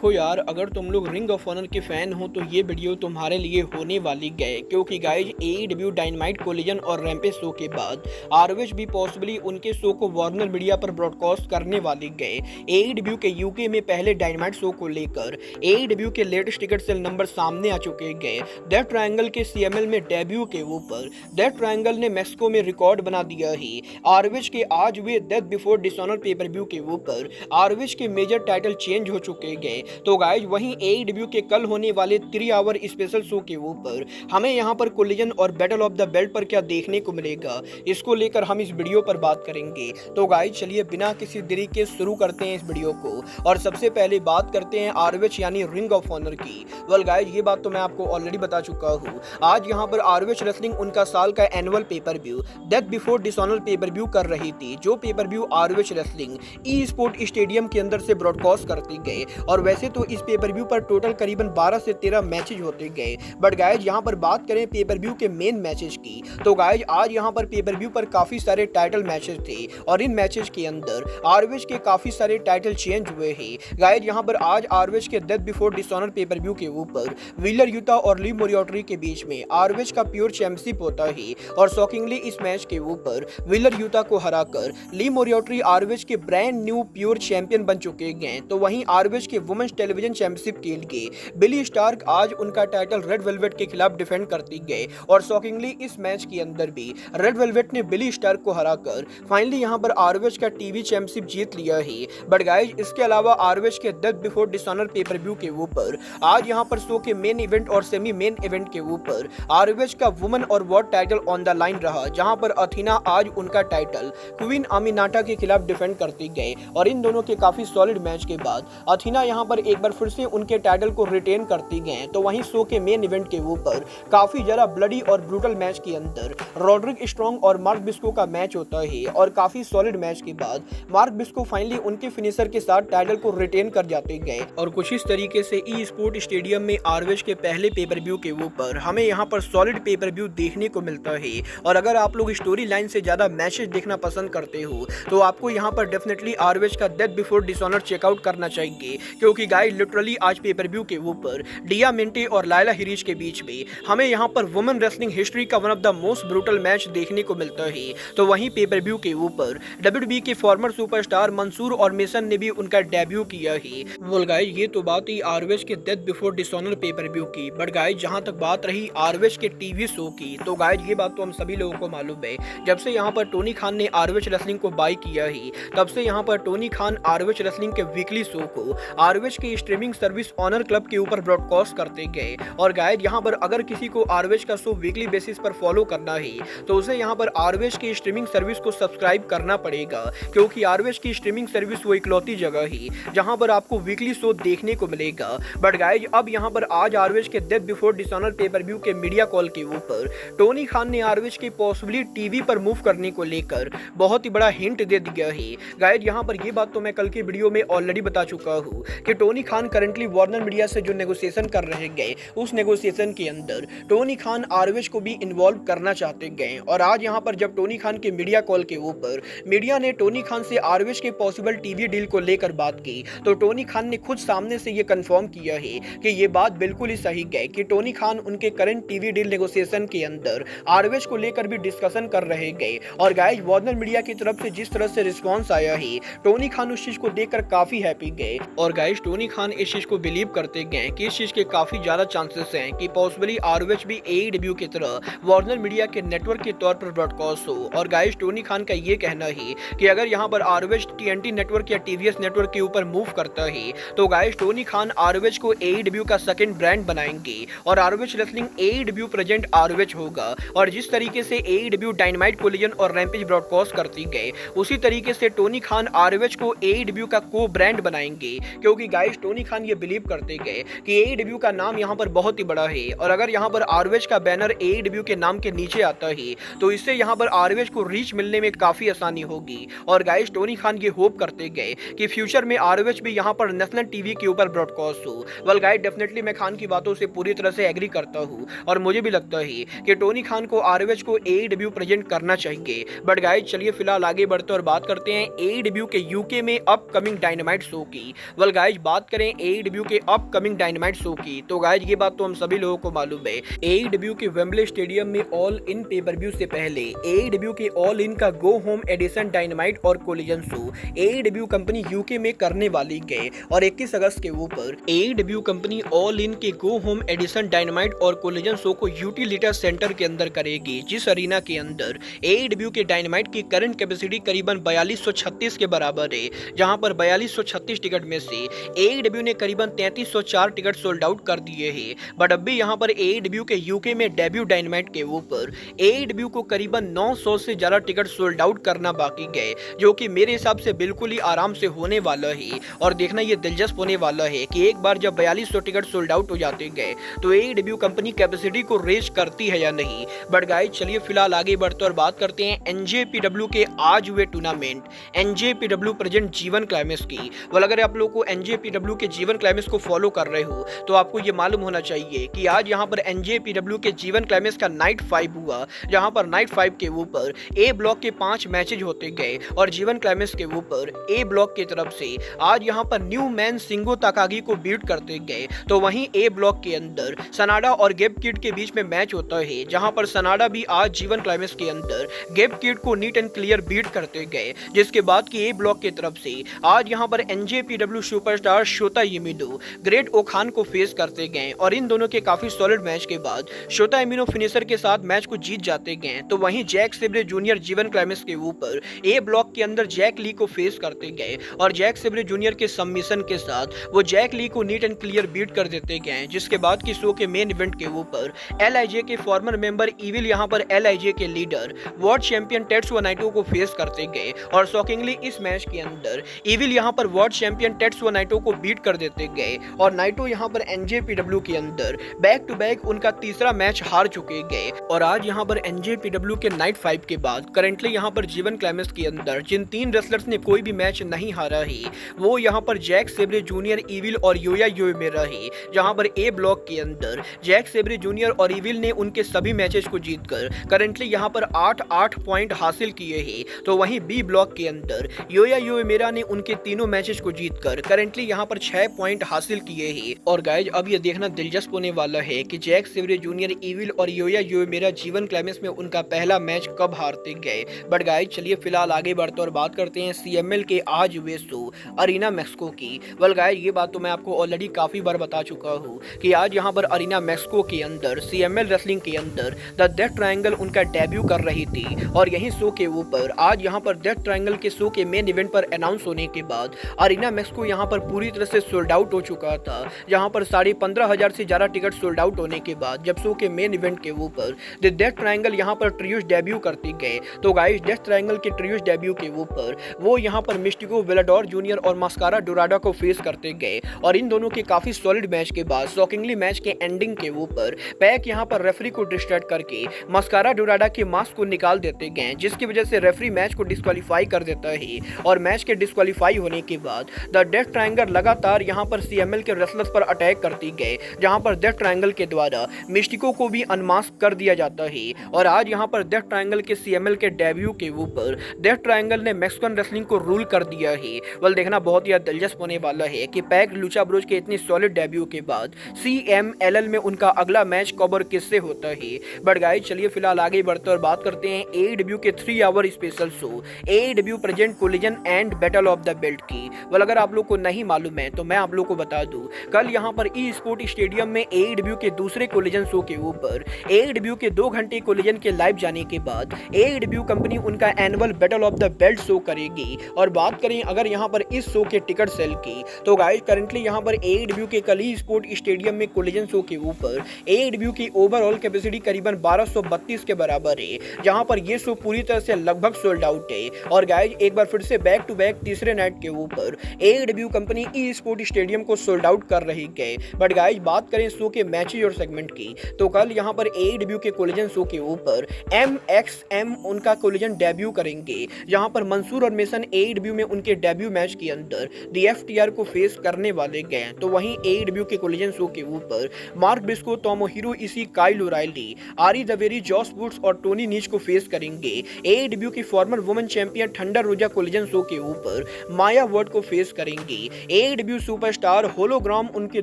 देखो यार, अगर तुम लोग रिंग ऑफ ऑनर के फैन हो तो ये वीडियो तुम्हारे लिए होने वाली गए, क्योंकि गाइज एईडब्ल्यू डायनामाइट कोलिजन और रैम्पेज शो के बाद आरओएच भी पॉसिबली उनके शो को वार्नर मीडिया पर ब्रॉडकास्ट करने वाली गए। एईडब्ल्यू के यूके में पहले डायनामाइट शो को लेकर एईडब्ल्यू के लेटेस्ट टिकट सेल नंबर सामने आ चुके गए। डेथ ट्रायंगल के सीएमएल में डेब्यू के ऊपर डेथ ट्रायंगल ने मैक्सिको में रिकॉर्ड बना दिया है। आरओएच के आज हुए death before dishonour pay per view के ऊपर आरओएच के मेजर टाइटल चेंज हो चुके गए। तो गाइज वहीं एईडब्ल्यू के कल होने वाले 3 आवर स्पेशल शो के ऊपर हमें यहां पर कोलिजन और बैटल ऑफ द बेल्ट पर क्या देखने को मिलेगा, इसको लेकर हम इस वीडियो पर बात करेंगे। तो गाइज चलिए बिना किसी देरी के शुरू करते हैं इस वीडियो को, और सबसे पहले बात करते हैं आरओएच यानी रिंग ऑफ ऑनर की। वेल गाइज ये बात तो मैं आपको ऑलरेडी बता चुका हूँ। आज यहाँ पर आरओएच रेसलिंग उनका साल का annual pay per view death before dishonour pay per view कर रही थी, जो पेपर व्यू आरओएच रेसलिंग ई स्पोर्ट स्टेडियम के अंदर से ब्रॉडकास्ट करती गए। और वैसे तो इस पेपर व्यू पर टोटल करीबन 12 से 13 मैचेज होते गए, बट गाइज यहाँ पर बात करें पेपर व्यू के मेन मैचेज की, तो गाइज आज यहाँ पर पेपर व्यू पर काफी सारे टाइटल मैचेस थे, और इन मैचेस के अंदर आरओएच के काफी सारे टाइटल चेंज हुए हैं। गाइज यहाँ पर आज आरओएच के death before dishonour pay per view के ऊपर व्हीलर यूटा और ली मोरियोटरी के बीच में आरओएच का प्योर चैंपियनशिप होता है, और शॉकिंगली इस मैच के ऊपर व्हीलर यूटा को हराकर ली मोरियोटरी आरओएच के ब्रांड न्यू प्योर चैंपियन बन चुके हैं। तो वहीं आरओएच के वुमेन्स टेलीविजन चैंपियनशिप के लिए बिली स्टार्क आज उनका टाइटल रेड वेलवेट के खिलाफ डिफेंड करती गए, और शॉकिंगली इस मैच के अंदर भी रेड वेलवेट ने बिली स्टार्क को हराकर फाइनली यहां पर आरओएच का टीवी चैंपियनशिप जीत लिया है। बट गाइज इसके अलावा आरओएच के death before dishonour pay per view के ऊपर आज यहां पर शो के मेन इवेंट और सेमी मेन इवेंट के ऊपर आरओएच का वुमेन और world title on the line रहा, जहां पर अथीना आज उनका टाइटल क्वीन अमीनाटा के खिलाफ डिफेंड करती गए। और इन दोनों के काफी सॉलिड मैच के बाद अथीना यहां पर एक बार फिर से उनके टाइटल को रिटेन करती गए। तो वहीं शो के मेन इवेंट के ऊपर काफी ज्यादा ब्लडी और ब्रूटल मैच के अंदर रॉड्रिक स्ट्रॉन्ग और मार्क बिस्को का मैच होता है, और काफी सॉलिड मैच के बाद मार्क बिस्को फाइनली उनके फिनिशर के साथ टाइटल को रिटेन कर जाते गए। और कुछ इस तरीके से ई स्पोर्ट स्टेडियम में आरओएच के पहले पेपर व्यू के ऊपर हमें यहाँ पर सॉलिड पेपर व्यू देखने को मिलता है। और अगर आप लोग स्टोरी लाइन से ज्यादा मैचेस देखना पसंद करते हो तो आपको यहाँ पर डेफिनेटली आरओएच का डेथ बिफोर डिसऑनर चेकआउट करना चाहिए, क्योंकि गाइस लिटरली आज पेपर व्यू के ऊपर डियामेंटे और लायला हिरीज के बीच में हमें यहाँ पर वुमेन रेसलिंग हिस्ट्री का one of the most brutal match देखने को मिलता है। तो वहीं पेपर व्यू के ऊपर डब्ल्यूडब्ल्यूई के फॉर्मर सुपरस्टार मंसूर और मेसन ने भी उनका डेब्यू किया है। बोल गाइस ये तो बात ही आरओएच के death before dishonour pay per view की, बट गाइस जहां तक बात रही आरओएच के टीवी शो की, तो गाइस ये बात तो हम सभी लोगों को मालूम है, जब से यहाँ पर टोनी खान ने आरओएच रेसलिंग को बाय किया है तब से यहाँ पर टोनी खान आरओएच रेसलिंग के वीकली शो को आरओएच की स्ट्रीमिंग सर्विस ऑनर क्लब के ऊपर ब्रॉडकास्ट करते गए। और गाइस यहाँ पर अगर किसी को आरओएच का शो वीकली बेसिस पर फॉलो करना है तो उसे यहाँ पर आरओएच की स्ट्रीमिंग सर्विस को सब्सक्राइब करना पड़ेगा, क्योंकि आरओएच की स्ट्रीमिंग सर्विस वो इकलौती जगह है जहाँ पर आपको वीकली शो देखने को मिलेगा। बट गाइस अब यहाँ पर आज आरओएच के death before dishonour pay per view के मीडिया कॉल के ऊपर टोनी खान ने आरओएच के पॉसिबली टीवी पर मूव करने को लेकर बहुत ही बड़ा हिंट दे दिया है। गाइस यहाँ पर ये बात तो मैं कल की वीडियो में ऑलरेडी बता चुका हूँ कि Tony Khan currently Warner media से जो नेगोशिएशन कर रहे गए, उस नेगोशिएशन के अंदर टोनी खान आरओएच को भी इन्वॉल्व करना चाहते गए। और आज यहाँ पर जब टोनी खान के मीडिया कॉल के ऊपर मीडिया ने टोनी खान से आरओएच के पॉसिबल टीवी डील को लेकर बात की, तो टोनी खान ने खुद सामने से ये कंफर्म किया है कि ये बात बिल्कुल ही सही गई कि टोनी खान उनके करंट टीवी डील नेगोशिएशन के अंदर आरओएच को लेकर भी डिस्कशन कर रहे गए। और गाइस वार्नर मीडिया की तरफ से जिस तरह से रिस्पांस आया है, टोनी खान उस चीज को देखकर काफी हैप्पी गए। और गाइस टोनी खान इस चीज को बिलीव करते गए कि इस चीज के काफी ज्यादा चांसेस हैं कि पॉसिबली आरओएच भी एईडब्ल्यू की तरह वार्नर मीडिया के नेटवर्क के तौर पर ब्रॉडकास्ट हो। और गाइस टोनी खान का ये कहना है कि अगर यहाँ पर आरओएच टीएनटी नेटवर्क या टीवीएस नेटवर्क के ऊपर मूव करता है तो गाइस टोनी खान आरओएच को एईडब्ल्यू का सेकंड ब्रांड बनाएंगे, और ROH wrestling AEW present ROH होगा। और जिस तरीके से एईडब्ल्यू डायनामाइट कोलिजन और रैम्पेज ब्रॉडकास्ट करती गए, उसी तरीके से टोनी खान आरओएच को एईडब्ल्यू का को ब्रांड बनाएंगे, क्योंकि गाइस टोनी खान ये बिलीव करते गए कि एईडब्ल्यू का नाम यहाँ पर बहुत ही बड़ा है, और अगर यहाँ पर आरओएच का बैनर एईडब्ल्यू के नाम के नीचे आता है तो इससे यहाँ पर आरओएच को रीच मिलने में काफी आसानी होगी। और गाइस टोनी खान ये होप करते गए कि फ्यूचर में आरओएच भी यहाँ पर नेशनल टीवी के ऊपर ब्रॉडकास्ट हो। वेल गाइस डेफिनेटली मैं खान की बातों से पूरी तरह से एग्री करता हूँ, और मुझे भी लगता है कि टोनी खान को आरओएच को एईडब्ल्यू प्रेजेंट करना चाहिए। बट गाइस चलिए फिलहाल आगे बढ़ते और बात करते हैं एईडब्ल्यू के यूके में अपकमिंग डायनामाइट शो की। वेल गाइस बात करें AEW के अपकमिंग डायनामाइट शो की, तो गाइज ये बात तो हम सभी लोगों को मालूम है, AEW के वेम्बले स्टेडियम में ऑल इन पेपर व्यू से पहले AEW के ऑल इन का गो होम एडिशन डायनामाइट और collision show AEW company UK में करने वाली है और 21 अगस्त के ऊपर AEW कंपनी ऑल इन के गो होम एडिशन डायनामाइट और कोलिजन शो को यूटिलिटी सेंटर के अंदर करेगी, जिस अरीना के अंदर AEW के डायनामाइट की करंट कैपेसिटी करीबन 4236 के बराबर है, जहां पर 4236 टिकट में से AEW ने करीबन 3304 टिकट सोल्ड आउट कर दिए हैं। बट अब भी यहां पर AEW के यूके में डेब्यू डायनामाइट के ऊपर AEW को करीबन 900 से ज्यादा टिकट सोल्ड आउट करना बाकी गए, जो कि मेरे हिसाब से बिल्कुल ही आराम से होने वाला है और देखना ये दिलचस्प होने वाला है कि एक बार जब 4200 टिकट सोल्ड आउट हो जाते गए तो AEW कंपनी कैपेसिटी को रेज करती है या नहीं। बट गाइस चलिए फिलहाल आगे बढ़ते और बात करते हैं NJPW के आज हुए टूर्नामेंट NJPW प्रेजेंट जीवन क्लाइमेक्स की। अगर आप लोग को NJPW के जीवन क्लाइमेक्स को फॉलो कर रहे हो तो आपको ये मालूम होना चाहिए कि आज यहाँ पर NJPW के जीवन क्लाइमेक्स का नाइट 5 हुआ, जहाँ पर नाइट 5 के ऊपर A ब्लॉक के 5 मैचेज होते गए और जीवन क्लाइमेक्स के ऊपर A ब्लॉक की तरफ से आज यहाँ पर न्यू मैन सिंगो ताकागी को बीट करते गए। तो वहीं A ब्लॉक के अंदर सनाडा और गेब किड के बीच में मैच होता है, जहाँ पर सनाडा भी आज जीवन क्लाइमेक्स के अंदर गेब किड को नीट एंड क्लियर बीट करते गए। जिसके बाद की A ब्लॉक की तरफ से आज यहाँ पर NJPW सुपरस्टार शोता यमिनो ग्रेट ओखान को फेस करते गए और इन दोनों के काफी सॉलिड मैच के बाद शोता यमिनो फिनिशर के साथ मैच को जीत जाते गए। तो वहीं जैक सेब्रे जूनियर जीवन क्लाइमेक्स के ऊपर A ब्लॉक के अंदर जैक ली को फेस करते गए और जैक सेब्रे जूनियर के सबमिशन के साथ वो जैक ली को नीट एंड क्लियर बीट कर देते गए। जिसके बाद की शो के मेन इवेंट के ऊपर LIJ के फॉर्मर मेंबर इविल यहाँ पर LIJ के लीडर वर्ल्ड चैंपियन टेट्सुआ नाइटो को फेस करते गए और शॉकिंगली इस मैच के अंदर इविल यहाँ पर वर्ल्ड चैंपियन टेट्सुआ नाइटो को बीट कर देते गए और नाइटो यहाँ पर NJPW के अंदर बैक टू बैक उनका तीसरा मैच हार चुके गए। और आज यहाँ पर NJPW के नाइट 5 के बाद करंटली यहाँ पर जीवन क्लाइमेक्स के अंदर जिन 3 रेसलर्स ने कोई भी मैच नहीं हारा है वो यहाँ पर जैक सेब्रे जूनियर इविल और योया योमेरा है, जहाँ पर A ब्लॉक के अंदर जैक सेब्रे जूनियर और इविल ने उनके सभी मैचेस को जीतकर करंटली यहाँ पर 8-8 पॉइंट हासिल किए हैं। तो वहीं B ब्लॉक के अंदर योया योमेरा ने उनके तीनों मैचेस को जीतकर करंटली यहाँ पर 6 पॉइंट हासिल किए हैं। और गाइज अब ये देखना दिलचस्प होने वाला है कि जैक सेब्रे जूनियर इविल और योया योमेरा जीवन क्लाइमेक्स में उनका पहला मैच कब हारते गए। बट गाइज चलिए फिलहाल आगे बढ़ते और बात करते हैं CML के आज हुए शो अरीना मैक्सिको की। गाइज ये बात तो मैं आपको ऑलरेडी काफी बार बता चुका हूँ कि आज यहाँ पर अरीना मैक्सिको के अंदर CML रेसलिंग के अंदर द डेथ ट्रायंगल उनका डेब्यू कर रही थी और यही शो के ऊपर आज यहाँ पर डेथ ट्रायंगल के शो के मेन इवेंट पर अनाउंस होने के बाद अरीना मैक्सिको यहाँ पर पूरी तरह से सोल्ड आउट हो चुका था, जहाँ पर 15,500 से ज्यादा टिकट सोल्ड आउट होने के बाद जब शो के मेन इवेंट के ऊपर द डेथ ट्रायंगल यहाँ पर ट्रियोस डेब्यू करते गए। तो गाइस डेथ ट्रायंगल के ट्रियोस डेब्यू के ऊपर वो यहाँ पर मिस्टिको वेलाडोर जूनियर और मास्कारा डोराडा को फेस करते गए और इन दोनों के काफी सॉलिड मैच के बाद शॉकिंगली मैच के एंडिंग के ऊपर पैक यहाँ पर रेफरी को डिस्ट्रैक्ट करके मास्कारा डोराडा के मास्क को निकाल देते गए, जिसकी वजह से रेफरी मैच को डिस्क्वालीफाई कर देता है और मैच के डिस्क्वालीफाई होने के बाद द डेथ ट्रायंगल लगातार यहाँ पर CML के रेसलर्स पर अटैक करती गए, जहाँ पर डेथ ट्रायंगल के द्वारा मिस्टिको को भी अनमास्क कर दिया जाता है। और आज यहाँ पर डेथ ट्रायंगल के CML के डेब्यू के ऊपर डेथ ट्रायंगल ने मैक्सिकन रेसलिंग को रूल कर दिया है। देखना बहुत ही दिलचस्प होने वाला है कि पैक लूचा ब्रोज के इतनी सॉलिड डेब्यू के बाद CMLL में उनका अगला मैच कब और किससे होता है। बट गाइस चलिए फिलहाल आगे बढ़ते और बात करते हैं AEW के 3 hour special show AEW present collision and battle of the belt की। अगर आप लोग को नहीं मालूम है तो मैं आप लोग को बता दूं, कल यहाँ पर ई स्पोर्ट स्टेडियम में AEW के दूसरे कोलिजन शो के ऊपर AEW के 2 घंटे कोलिजन के लाइव जाने के बाद AEW कंपनी उनका annual battle of the belt show करेगी। और बात करें अगर यहाँ पर इस शो के टिकट सेल की तो गाइस करंटली यहाँ पर AEW के कल ही स्पोर्ट स्टेडियम में कोलिजन शो के ऊपर AEW की ओवरऑल कैपेसिटी करीबन 1232 के बराबर है, जहाँ पर ये शो पूरी तरह से लगभग सोल्ड आउट है। और गाइस एक बार फिर से बैक टू बैक तीसरे नाइट के ऊपर AEW कंपनी ई स्पोर्ट स्टेडियम को सोल्ड आउट कर रही है। बट गाइस बात करें शो के मैचेज और सेगमेंट की तो कल यहाँ पर AEW के कोलिजन शो के ऊपर MXM उनका कोलिजन डेब्यू करेंगे, जहाँ पर मंसूर और मेसन AEW में उनके डेब्यू मैच के अंदर दी FTR को फेस करने वाले गए। तो वहीं AEW के कोलिजन शो के ऊपर mark Briscoe, तोमोहिरो Ishi, Kyle O'Reilly, आरी दवेरी, जॉस वुड्स और टोनी नीच को फेस करेंगे। AEW की फॉर्मर वुमेन चैंपियन थंडर रोजा कोलिजन शो के ऊपर माया वर्ड को फेस करेंगे। एडब्ल्यू सुपरस्टार होलोग्राम उनके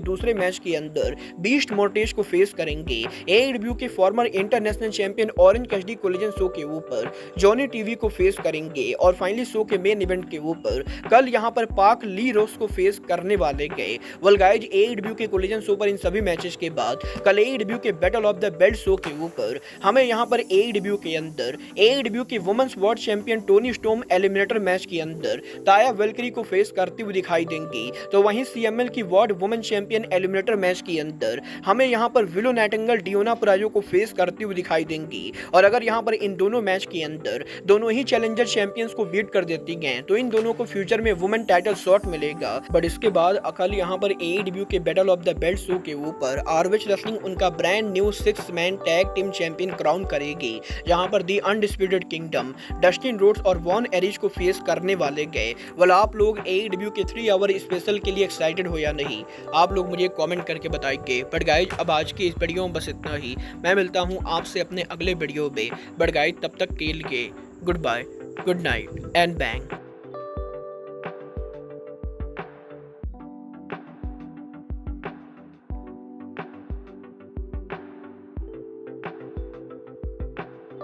दूसरे मैच के अंदर बीस्ट मोर्टेज को फेस करेंगे। एडब्ल्यू के farmer international champion orange Cassidy collision show के ऊपर जॉनी टीवी को फेस करेंगे और फाइनली शो के मेन इवेंट के ऊपर कल यहां पर पाक ली रोस को फेस करने वाले गए। वेल गाइज, एडब्ल्यू के कोलिजन शो पर इन सभी मैचेस के बाद कल एडब्ल्यू के battle of the belt show के ऊपर हमें यहां पर एडब्ल्यू के अंदर एडब्ल्यू के women's world champion Toni Storm eliminator match के अंदर ताया वेल्करी को फेस करती हुई दिखाई देंगी। तो वहीं सीएमएल की world women champion eliminator match के अंदर हमें यहां पर विलो नाइटिंगेल डियोना पुराजो को फेस करती हुई दिखाई देंगी। और अगर यहां पर इन दोनों मैच के अंदर दोनों ही चैलेंजर चैंपियंस को बीट कर देती गए तो इन दोनों को फ्यूचर में वुमेन टाइटल शॉट मिलेगा। बट इसके बाद अकल यहां पर एडब्ल्यू के battle of the belt show के ऊपर आरओएच रेसलिंग उनका brand new 6 man tag team champion crown करेगी, जहां पर दी अनडिस्प्यूटेड किंगडम डस्टिन रोड्स और वॉन एरिज को फेस करने वाले गए। वाला आप लोग एडब्ल्यू के 3 आवर स्पेशल के लिए एक्साइटेड हो या नहीं, आप लोग मुझे कमेंट करके बताइए। बट गाइज, अब आज की इस वीडियो में बस इतना ही। मैं मिलता हूं आपसे अपने अगले वीडियो में। बट गाइज, तब तक के लिए goodbye, good night and bang.